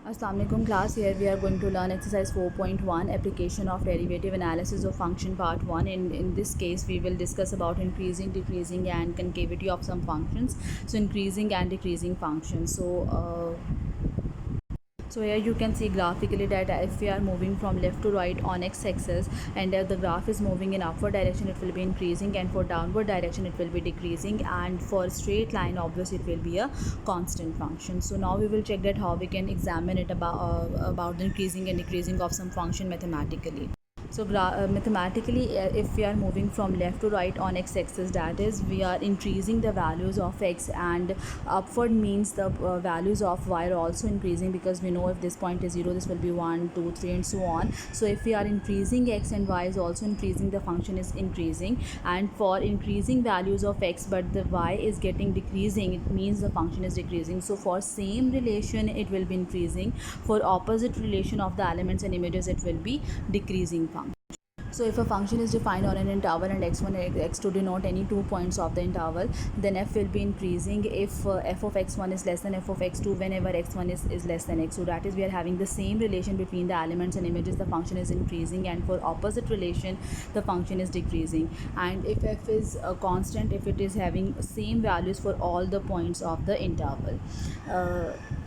Assalamu alaikum class. Here we are going to learn exercise 4.1 application of derivative analysis of function part 1. In this case we will discuss about increasing, decreasing and concavity of some functions. So increasing and decreasing functions. So here you can see graphically that if we are moving from left to right on x-axis, and the graph is moving in upward direction, it will be increasing, and for downward direction it will be decreasing, and for straight line obviously it will be a constant function. So now we will check that how we can examine it about the increasing and decreasing of some function mathematically. So mathematically, if we are moving from left to right on x-axis, that is we are increasing the values of x, and upward means the values of y are also increasing, because we know if this point is 0, this will be 1, 2, 3 and so on. So if we are increasing x and y is also increasing, the function is increasing. And for increasing values of x but the y is getting decreasing, it means the function is decreasing. So for same relation it will be increasing, for opposite relation of the elements and images it will be decreasing function. So if a function is defined on an interval and x1 and x2 denote any 2 points of the interval, then f will be increasing if f of x1 is less than f of x2 whenever x1 is less than x2. That is, we are having the same relation between the elements and images, the function is increasing, and for opposite relation the function is decreasing. And if f is a constant, if it is having same values for all the points of the interval.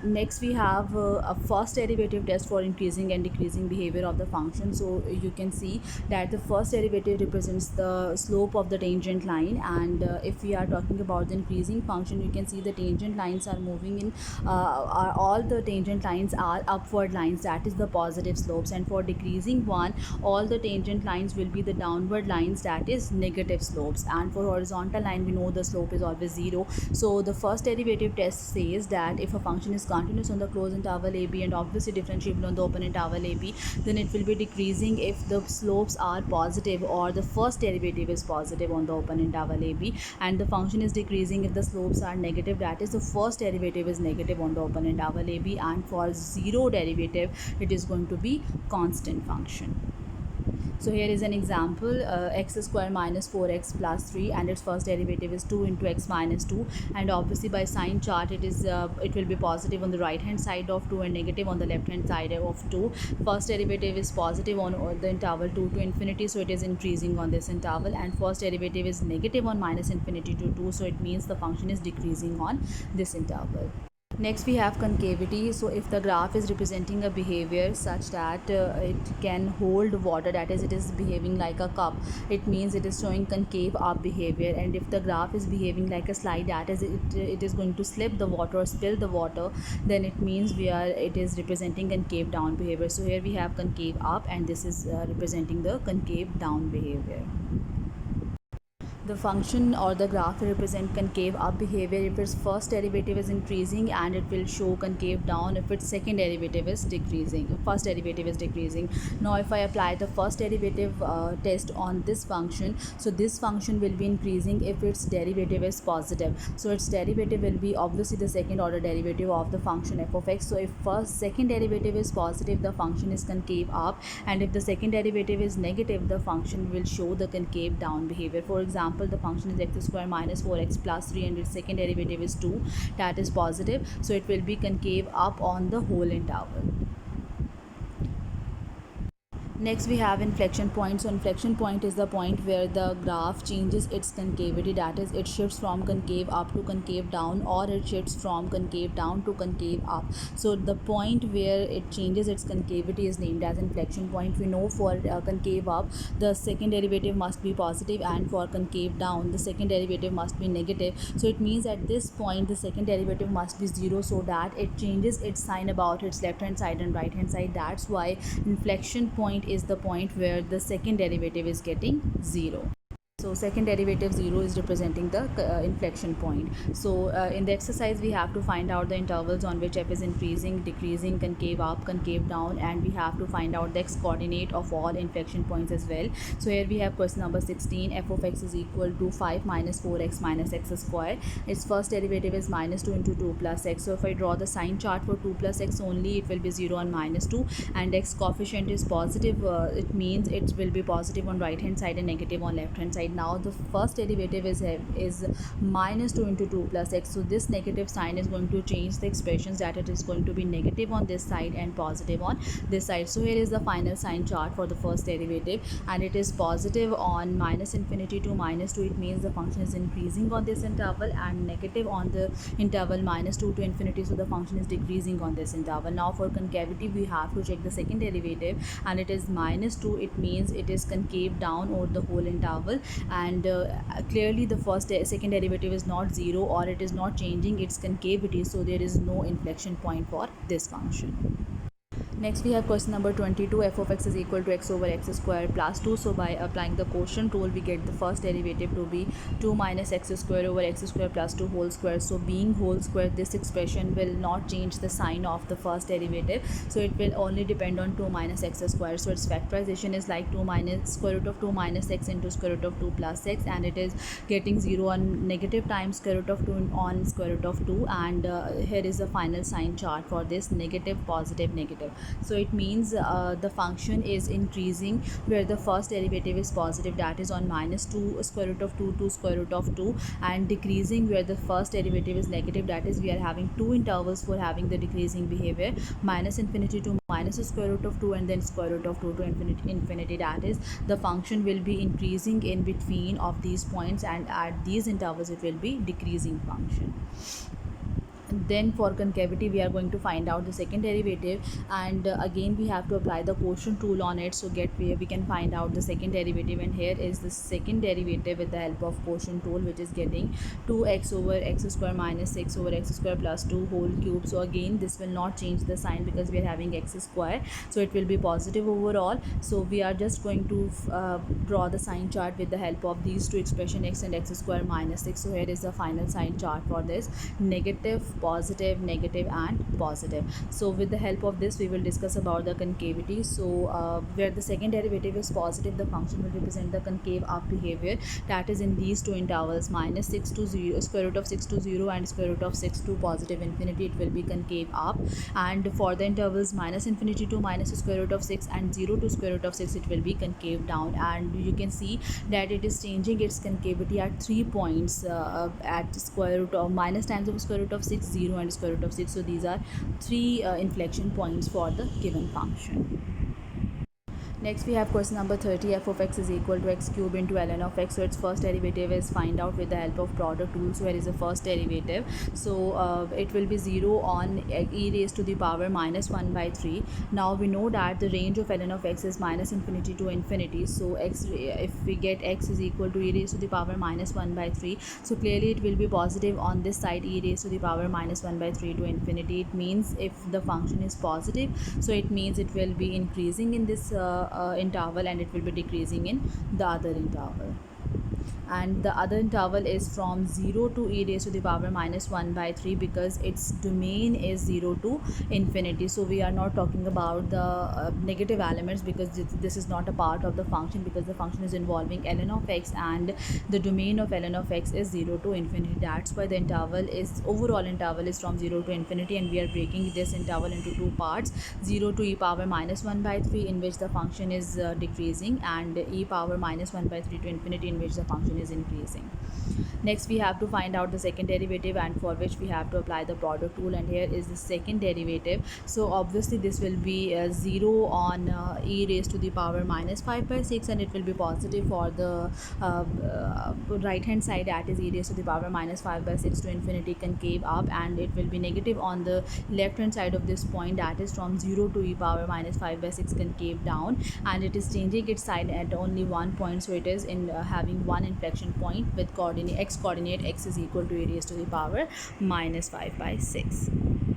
Next we have a first derivative test for increasing and decreasing behavior of the function. So you can see that the first derivative represents the slope of the tangent line, and if we are talking about the increasing function, you can see the tangent lines are moving in all the tangent lines are upward lines, that is the positive slopes, and for decreasing one, all the tangent lines will be the downward lines, that is negative slopes, and for horizontal line we know the slope is always 0. So the first derivative test says that if a function is continuous on the closed interval AB and obviously differentiable on the open interval AB, then it will be decreasing if the slopes are positive or the first derivative is positive on the open interval AB, and the function is decreasing if the slopes are negative, that is the first derivative is negative on the open interval AB, and for zero derivative it is going to be constant function. So here is an example, x square minus 4x plus 3, and its first derivative is 2 into x minus 2, and obviously by sign chart it will be positive on the right hand side of 2 and negative on the left hand side of 2. First derivative is positive on the interval 2 to infinity, so it is increasing on this interval, and first derivative is negative on minus infinity to 2, so it means the function is decreasing on this interval. Next we have concavity. So if the graph is representing a behavior such that it can hold water, that is it is behaving like a cup, it means it is showing concave up behavior. And if the graph is behaving like a slide, that is it is going to slip the water or spill the water, then it means it is representing concave down behavior. So here we have concave up, and this is representing the concave down behavior. The function or the graph will represent concave up behavior if its first derivative is increasing, and it will show concave down if its second derivative is decreasing, first derivative is decreasing. Now if I apply the first derivative test on this function, so this function will be increasing if its derivative is positive. So its derivative will be obviously the second order derivative of the function f of x. So if second derivative is positive, the function is concave up, and if the second derivative is negative, the function will show the concave down behavior. For example, the function is x square minus 4x plus 3, and its second derivative is 2, that is positive, so it will be concave up on the whole interval. Next we have inflection point. So inflection point is the point where the graph changes its concavity, that is it shifts from concave up to concave down, or it shifts from concave down to concave up. So the point where it changes its concavity is named as inflection point. We know for concave up the second derivative must be positive, and for concave down the second derivative must be negative. So it means at this point the second derivative must be 0, so that it changes its sign about its left hand side and right hand side. That's why inflection point is the point where the second derivative is getting 0. So second derivative 0 is representing the inflection point. So in the exercise we have to find out the intervals on which f is increasing, decreasing, concave up, concave down, and we have to find out the x coordinate of all inflection points as well. So here we have question number 16, f of x is equal to 5 minus 4x minus x square. Its first derivative is minus 2 into 2 plus x. So if I draw the sign chart for 2 plus x only, it will be 0 and minus 2, and x coefficient is positive, it means it will be positive on right hand side and negative on left hand side. side. Now the first derivative is minus 2 into 2 plus x. So this negative sign is going to change the expressions, that it is going to be negative on this side and positive on this side. So here is the final sign chart for the first derivative, and it is positive on minus infinity to minus 2. It means the function is increasing on this interval, and negative on the interval minus 2 to infinity, so the function is decreasing on this interval. Now for concavity we have to check the second derivative, and it is minus 2. It means it is concave down over the whole interval, and clearly the second derivative is not 0, or it is not changing its concavity, so there is no inflection point for this function. Next we have question number 22. F of x is equal to x over x square plus 2. So by applying the quotient rule, we get the first derivative to be 2 minus x square over x square plus 2 whole square. So being whole square, this expression will not change the sign of the first derivative, so it will only depend on 2 minus x square. So its factorization is like 2 minus square root of 2 minus x into square root of 2 plus x, and it is getting 0 on negative times square root of 2 on square root of 2, and here is the final sign chart for this: negative, positive, negative. So it means the function is increasing where the first derivative is positive, that is on minus 2 square root of 2 to square root of 2, and decreasing where the first derivative is negative, that is we are having two intervals for having the decreasing behavior: minus infinity to minus square root of 2, and then square root of 2 to infinity. That is, the function will be increasing in between of these points, and at these intervals it will be decreasing function. Then for concavity we are going to find out the second derivative, and again we have to apply the quotient rule on it. So we can find out the second derivative, and here is the second derivative with the help of quotient rule, which is getting 2x over x square minus 6 over x square plus 2 whole cube. So again this will not change the sign because we are having x square, so it will be positive overall. So we are just going to draw the sign chart with the help of these two expression, x and x square minus 6. So here is the final sign chart for this: negative, positive, negative, and positive. So with the help of this we will discuss about the concavity. So where the second derivative is positive, the function will represent the concave up behavior, that is in these two intervals: minus 6 to 0, square root of 6 to 0, and square root of 6 to positive infinity. It will be concave up. And for the intervals minus infinity to minus square root of 6 and 0 to square root of 6, it will be concave down. And you can see that it is changing its concavity at 3 points, at square root of minus times of square root of 6, 0, and square root of 6. So these are three inflection points for the given function. Next we have question number 30. F of x is equal to x cube into ln of x. So its first derivative is find out with the help of product rule. So here is the first derivative. So it will be 0 on e raised to the power minus 1 by 3. Now we know that the range of ln of x is minus infinity to infinity. So x, if we get x is equal to e raised to the power minus 1 by 3, so clearly it will be positive on this side, e raised to the power minus 1 by 3 to infinity. It means if the function is positive, so it means it will be increasing in this interval, and it will be decreasing in the other interval. And the other interval is from 0 to e raised to the power minus 1 by 3, because its domain is 0 to infinity. So we are not talking about the negative elements, because this is not a part of the function, because the function is involving ln of x, and the domain of ln of x is 0 to infinity. That's why the overall interval is from 0 to infinity, and we are breaking this interval into two parts: 0 to e power minus 1 by 3, in which the function is decreasing, and e power minus 1 by 3 to infinity, in which the function is increasing. Next we have to find out the second derivative, and for which we have to apply the product rule, and here is the second derivative. So obviously this will be 0 on e raised to the power minus 5 by 6, and it will be positive for the right hand side, that is e raised to the power minus 5 by 6 to infinity, concave up, and it will be negative on the left hand side of this point, that is from 0 to e power minus 5 by 6, concave down, and it is changing its sign at only one point. So it is in having one inflection point with coordinate x is equal to e raised to the power minus 5 by 6.